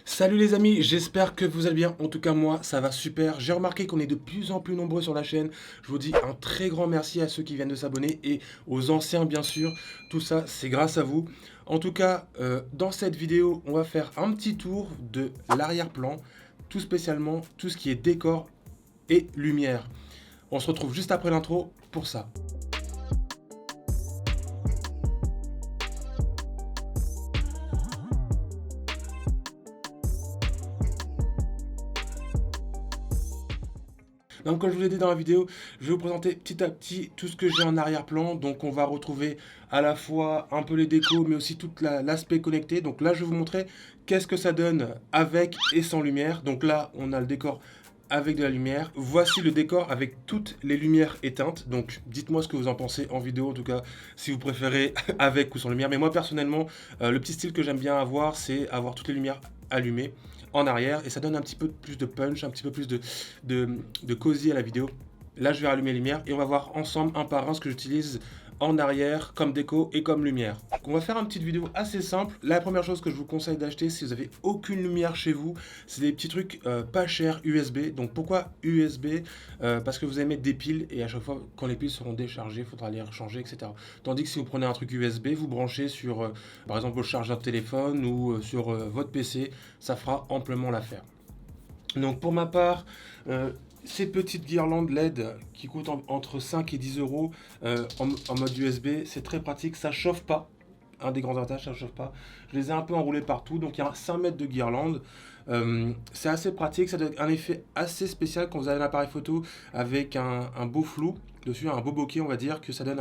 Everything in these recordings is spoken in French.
Salut les amis, j'espère que vous allez bien. En tout cas moi, ça va super. J'ai remarqué qu'on est de plus en plus nombreux sur la chaîne. Je vous dis un très grand merci à ceux qui viennent de s'abonner et aux anciens bien sûr. Tout ça, c'est grâce à vous. En tout cas, dans cette vidéo, on va faire un petit tour de l'arrière-plan, tout spécialement tout ce qui est décor et lumière. On se retrouve juste après l'intro pour ça. Donc comme je vous l'ai dit dans la vidéo, je vais vous présenter petit à petit tout ce que j'ai en arrière-plan. Donc on va retrouver à la fois un peu les décos, mais aussi tout l'aspect connecté. Donc là, je vais vous montrer qu'est-ce que ça donne avec et sans lumière. Donc là, on a le décor avec de la lumière. Voici le décor avec toutes les lumières éteintes. Donc dites-moi ce que vous en pensez en vidéo, en tout cas, si vous préférez avec ou sans lumière. Mais moi, personnellement, le petit style que j'aime bien avoir, c'est avoir toutes les lumières allumées en arrière et ça donne un petit peu plus de punch, un petit peu plus de cosy à la vidéo. Là, je vais rallumer les lumières et on va voir ensemble un par un ce que j'utilise en arrière comme déco et comme lumière. Donc, on va faire une petite vidéo assez simple. La première chose que je vous conseille d'acheter si vous avez aucune lumière chez vous, c'est des petits trucs pas chers USB. Donc pourquoi USB? Parce que vous allez mettre des piles et à chaque fois quand les piles seront déchargées, il faudra les recharger, etc. Tandis que si vous prenez un truc USB, vous branchez sur par exemple votre chargeur de téléphone ou sur votre PC, ça fera amplement l'affaire. Donc pour ma part, ces petites guirlandes LED qui coûtent entre 5 et 10 euros en mode USB, c'est très pratique, ça chauffe pas. Un des grands avantages, ça ne chauffe pas. Je les ai un peu enroulés partout, donc il y a 5 mètres de guirlande. C'est assez pratique, ça donne un effet assez spécial quand vous avez un appareil photo avec un beau flou dessus, un beau bokeh, on va dire, que ça donne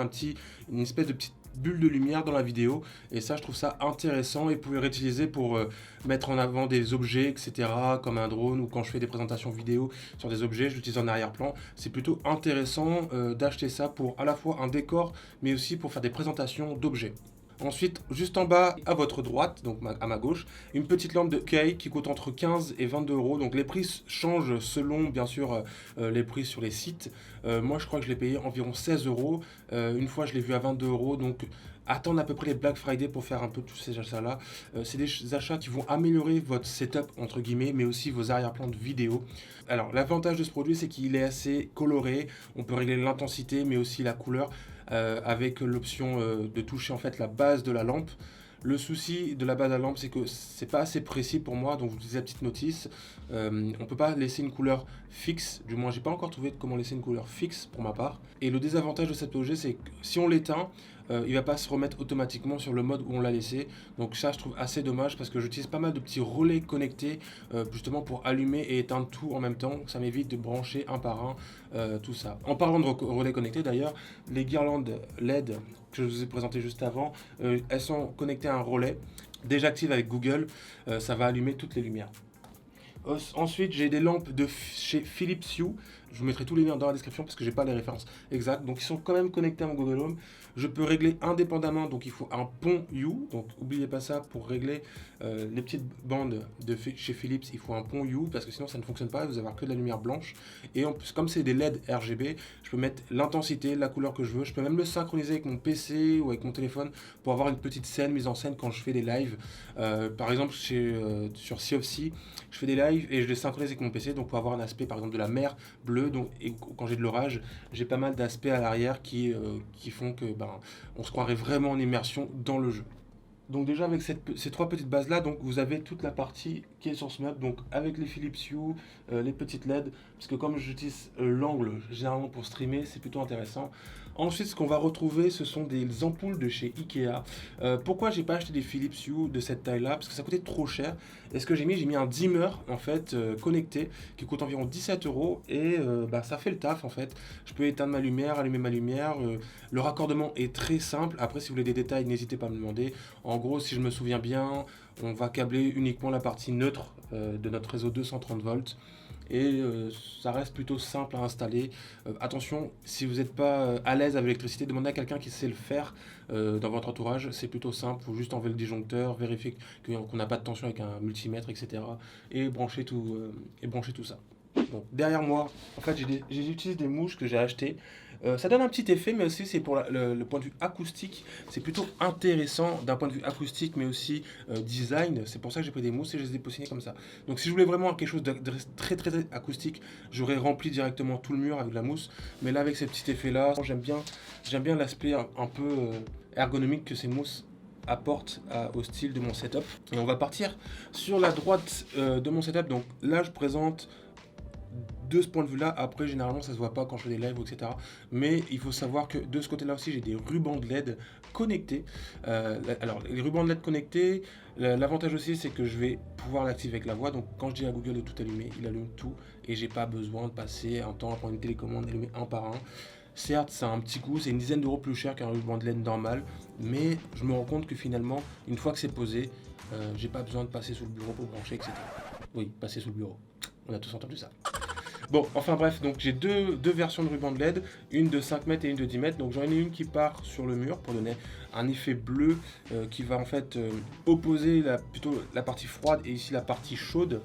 une espèce de petite bulle de lumière dans la vidéo. Et ça, je trouve ça intéressant et vous pouvez réutiliser pour mettre en avant des objets, etc., comme un drone ou quand je fais des présentations vidéo sur des objets, je l'utilise en arrière-plan. C'est plutôt intéressant d'acheter ça pour à la fois un décor, mais aussi pour faire des présentations d'objets. Ensuite, juste en bas, à votre droite, donc à ma gauche, une petite lampe de Kei qui coûte entre 15 et 22 euros. Donc les prix changent selon, bien sûr, les prix sur les sites. Moi, je crois que je l'ai payé environ 16 euros. Une fois, je l'ai vu à 22 euros. Donc, attendre à peu près les Black Friday pour faire un peu tous ces achats-là. C'est des achats qui vont améliorer votre setup, entre guillemets, mais aussi vos arrière-plans de vidéo. Alors, l'avantage de ce produit, c'est qu'il est assez coloré. On peut régler l'intensité, mais aussi la couleur. Avec l'option de toucher en fait la base de la lampe. Le souci de la base de la lampe, c'est que c'est pas assez précis pour moi, donc je vous disais la petite notice. On peut pas laisser une couleur fixe, du moins j'ai pas encore trouvé comment laisser une couleur fixe pour ma part. Et le désavantage de cet objet, c'est que si on l'éteint, il va pas se remettre automatiquement sur le mode où on l'a laissé. Donc ça, je trouve assez dommage parce que j'utilise pas mal de petits relais connectés justement pour allumer et éteindre tout en même temps. Ça m'évite de brancher un par un tout ça. En parlant de relais connectés d'ailleurs, les guirlandes LED que je vous ai présentées juste avant, elles sont connectées à un relais déjà active avec Google. Ça va allumer toutes les lumières. Ensuite, j'ai des lampes de chez Philips Hue. Je vous mettrai tous les liens dans la description parce que j'ai pas les références exactes. Donc, ils sont quand même connectés à mon Google Home. Je peux régler indépendamment. Donc, il faut un pont Hue. Donc, n'oubliez pas ça pour régler les petites bandes de chez Philips. Il faut un pont Hue parce que sinon, ça ne fonctionne pas. Vous allez avoir que de la lumière blanche. Et en plus, comme c'est des LED RGB, je peux mettre l'intensité, la couleur que je veux. Je peux même le synchroniser avec mon PC ou avec mon téléphone pour avoir une petite scène mise en scène quand je fais des lives. Par exemple, sur Sea of Sea, je fais des lives et je les synchronise avec mon PC, donc pour avoir un aspect par exemple de la mer bleue, donc, et quand j'ai de l'orage, j'ai pas mal d'aspects à l'arrière qui font que on se croirait vraiment en immersion dans le jeu. Donc déjà avec ces trois petites bases là, donc vous avez toute la partie qui est sur ce meuble, donc avec les Philips Hue, les petites LED, parce que comme j'utilise l'angle généralement pour streamer, c'est plutôt intéressant. Ensuite, ce qu'on va retrouver, ce sont des ampoules de chez Ikea. Pourquoi j'ai pas acheté des Philips Hue de cette taille-là? Parce que ça coûtait trop cher. Et ce que j'ai mis un dimmer en fait connecté qui coûte environ 17 euros et ça fait le taf en fait. Je peux éteindre ma lumière, allumer ma lumière. Le raccordement est très simple. Après, si vous voulez des détails, n'hésitez pas à me demander. En gros, si je me souviens bien, on va câbler uniquement la partie neutre de notre réseau 230 volts. Et ça reste plutôt simple à installer. Attention, si vous n'êtes pas à l'aise avec l'électricité, demandez à quelqu'un qui sait le faire dans votre entourage. C'est plutôt simple, il faut juste enlever le disjoncteur, vérifier qu'on n'a pas de tension avec un multimètre, etc. Et brancher tout ça. Donc, derrière moi, en fait, j'utilise des mouches que j'ai achetées. Ça donne un petit effet, mais aussi c'est pour le point de vue acoustique, c'est plutôt intéressant d'un point de vue acoustique, mais aussi design. C'est pour ça que j'ai pris des mousses et je les ai positionnées comme ça. Donc si je voulais vraiment quelque chose de très acoustique, j'aurais rempli directement tout le mur avec de la mousse. Mais là, avec ces petits effets-là, j'aime bien l'aspect un peu ergonomique que ces mousses apportent au style de mon setup. Et on va partir sur la droite de mon setup. Donc là, je présente de ce point de vue là. Après, généralement ça se voit pas quand je fais des lives, etc. Mais il faut savoir que de ce côté là aussi, j'ai des rubans de LED connectés. Alors les rubans de LED connectés, l'avantage aussi c'est que je vais pouvoir l'activer avec la voix. Donc quand je dis à Google de tout allumer, il allume tout et j'ai pas besoin de passer un temps à prendre une télécommande, allumer un par un. Certes, ça a un petit coût, c'est une dizaine d'euros plus cher qu'un ruban de LED normal, mais je me rends compte que finalement, une fois que c'est posé, j'ai pas besoin de passer sous le bureau pour brancher, etc. Oui, passer sous le bureau. On a tous entendu ça. Bon, enfin bref, donc j'ai deux versions de ruban de LED, une de 5 mètres et une de 10 mètres. Donc j'en ai une qui part sur le mur pour donner un effet bleu qui va en fait opposer plutôt la partie froide et ici la partie chaude.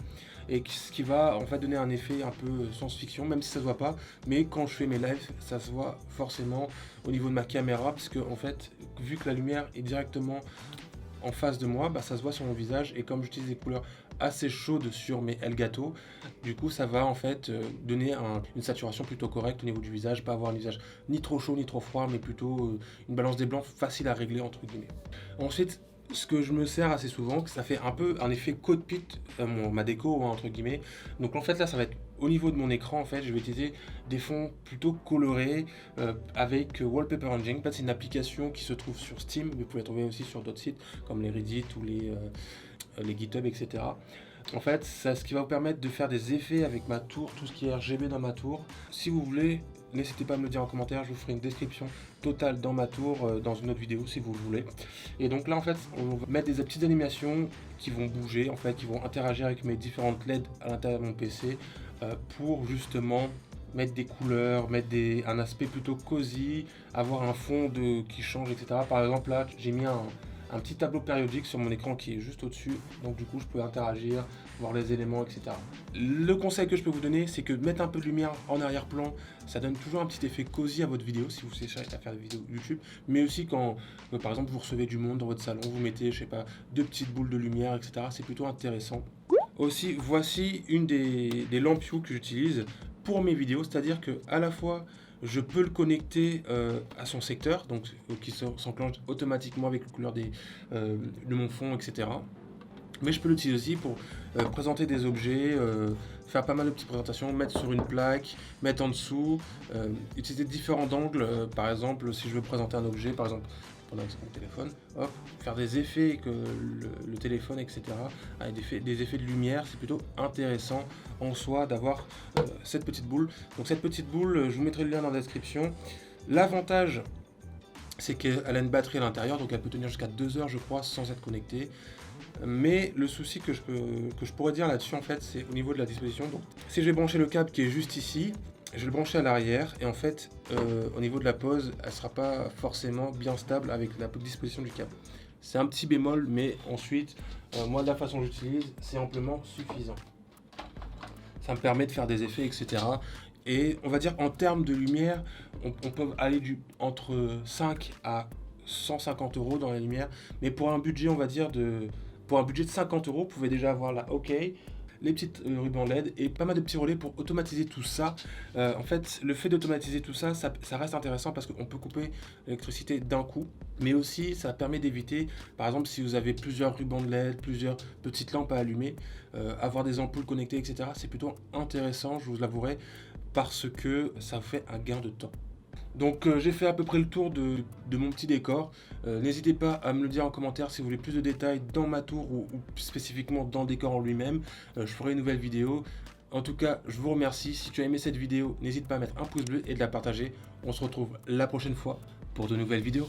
Et ce qui va en fait donner un effet un peu science-fiction, même si ça se voit pas. Mais quand je fais mes lives, ça se voit forcément au niveau de ma caméra, parce que en fait, vu que la lumière est directement en face de moi, bah, ça se voit sur mon visage, et comme j'utilise des couleurs assez chaudes sur mes Elgato, du coup ça va en fait donner une saturation plutôt correcte au niveau du visage, pas avoir un visage ni trop chaud ni trop froid, mais plutôt une balance des blancs facile à régler entre guillemets. Ensuite, ce que je me sers assez souvent, que ça fait un peu un effet cockpit, ma déco entre guillemets. Donc en fait là ça va être au niveau de mon écran, en fait je vais utiliser des fonds plutôt colorés avec Wallpaper Engine. En fait c'est une application qui se trouve sur Steam, mais vous pouvez la trouver aussi sur d'autres sites comme les Reddit ou les GitHub, etc. En fait, c'est ce qui va vous permettre de faire des effets avec ma tour, tout ce qui est RGB dans ma tour. Si vous voulez, n'hésitez pas à me le dire en commentaire, je vous ferai une description totale dans ma tour, dans une autre vidéo si vous le voulez. Et donc là, en fait, on va mettre des petites animations qui vont bouger, en fait, qui vont interagir avec mes différentes LED à l'intérieur de mon PC pour justement mettre des couleurs, mettre un aspect plutôt cosy, avoir un fond qui change, etc. Par exemple, là, j'ai mis un petit tableau périodique sur mon écran qui est juste au-dessus, donc du coup je peux interagir, voir les éléments, etc. Le conseil que je peux vous donner, c'est que mettre un peu de lumière en arrière-plan, ça donne toujours un petit effet cosy à votre vidéo si vous cherchez à faire des vidéos YouTube, mais aussi quand par exemple vous recevez du monde dans votre salon, vous mettez, je sais pas, deux petites boules de lumière, etc. C'est plutôt intéressant. Aussi, voici une des lampes Hue que j'utilise pour mes vidéos, c'est-à-dire que à la fois je peux le connecter à son secteur, donc qui s'enclenche automatiquement avec les couleurs de mon fond, etc. Mais je peux l'utiliser aussi pour présenter des objets, faire pas mal de petites présentations, mettre sur une plaque, mettre en dessous, utiliser différents angles. Par exemple, si je veux présenter un objet, par exemple, pendant mon téléphone, hop, faire des effets que le téléphone, etc. avec des effets de lumière, c'est plutôt intéressant en soi d'avoir cette petite boule. Donc cette petite boule, je vous mettrai le lien dans la description. L'avantage, c'est qu'elle a une batterie à l'intérieur, donc elle peut tenir jusqu'à 2 heures, je crois, sans être connectée. Mais le souci que je pourrais dire là-dessus, en fait, c'est au niveau de la disposition. Donc, si je vais brancher le câble qui est juste ici, je vais le brancher à l'arrière, et en fait, au niveau de la pose, elle ne sera pas forcément bien stable avec la disposition du câble. C'est un petit bémol, mais ensuite, moi, de la façon que j'utilise, c'est amplement suffisant. Ça me permet de faire des effets, etc. Et on va dire, en termes de lumière, on peut aller entre 5 à 150 € dans la lumière, mais pour un budget, on va dire, pour un budget de 50 €, vous pouvez déjà avoir la OK, les petites rubans LED et pas mal de petits relais pour automatiser tout ça. En fait, le fait d'automatiser tout ça, ça reste intéressant parce qu'on peut couper l'électricité d'un coup, mais aussi ça permet d'éviter, par exemple, si vous avez plusieurs rubans de LED, plusieurs petites lampes à allumer, avoir des ampoules connectées, etc. C'est plutôt intéressant, je vous l'avouerai, parce que ça fait un gain de temps. Donc j'ai fait à peu près le tour de mon petit décor. N'hésitez pas à me le dire en commentaire si vous voulez plus de détails dans ma tour ou spécifiquement dans le décor en lui-même. Je ferai une nouvelle vidéo. En tout cas, je vous remercie. Si tu as aimé cette vidéo, n'hésite pas à mettre un pouce bleu et de la partager. On se retrouve la prochaine fois pour de nouvelles vidéos.